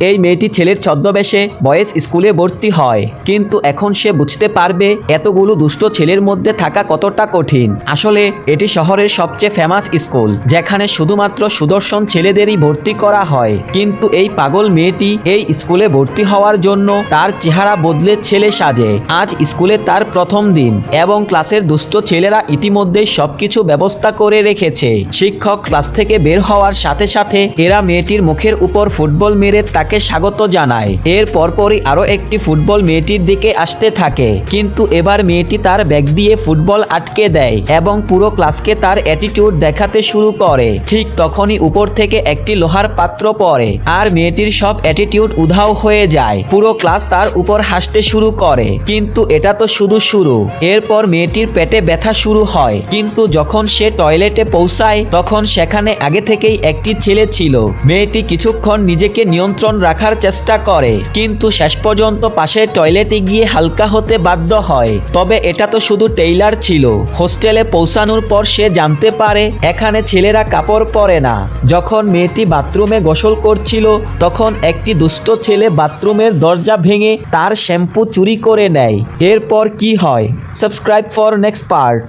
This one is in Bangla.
এই মেয়েটি ছেলের ছদ্মবেশে বয়েজ স্কুলে ভর্তি হয়, কিন্তু এখন সে বুঝতে পারবে এতগুলো দুষ্ট ছেলের মধ্যে থাকা কতটা কঠিন। আসলে এটি শহরের সবচেয়ে ফেমাস স্কুল, যেখানে শুধুমাত্র সুদর্শন ছেলেদেরই ভর্তি করা হয়। কিন্তু এই পাগল মেয়েটি এই স্কুলে ভর্তি হওয়ার জন্য তার চেহারা বদলে ছেলে সাজে। আজ স্কুলে তার প্রথম দিন এবং ক্লাসের দুষ্ট ছেলেরা ইতিমধ্যেই সবকিছু ব্যবস্থা করে রেখেছে। শিক্ষক ক্লাস থেকে বের হওয়ার সাথে সাথে এরা মেয়েটির মুখের উপর ফুটবল মেরে তাকে স্বাগত জানায়। এর পরপরই আরো একটি ফুটবল মেয়েটির দিকে আসতে থাকে, কিন্তু এবার মেয়েটি তার ব্যাগ দিয়ে ফুটবল আটকে দেয় এবং পুরো ক্লাসকে তার অ্যাটিটিউড দেখাতে শুরু করে। ঠিক তখনই উপর থেকে একটি লোহার পাত্র পড়ে আর মেয়েটির সব অ্যাটিটিউড উধাও হয়ে যায়। পুরো ক্লাস তার উপর হাসতে শুরু করে, কিন্তু এটা তো শুধু শুরু। এরপর মেয়েটির পেটে ব্যথা শুরু হয়, কিন্তু যখন সে টয়লেটে পৌঁছায় তখন সেখানে আগে থেকেই একটি ছেলে ছিল। মেয়েটি কিছুক্ষণ নিজেকে নিয়ন্ত্রণ রাখার চেষ্টা করে, কিন্তু শেষ পর্যন্ত পাশের টয়লেটে গিয়ে হালকা হতে বাধ্য হয়। তবে এটা তো শুধু টেইলার ছিল। হোস্টেলে পৌঁছানোর পর সে জানতে পারে এখানে ছেলেরা কাপড় পরে না। যখন মেয়েটি বাথরুমে গোসল করছিল তখন একটি দুষ্ট ছেলে বাথরুমের দরজা ভেঙে তার শ্যাম্পু চুরি করে নেয়। এরপর কি হয়? Subscribe for next part.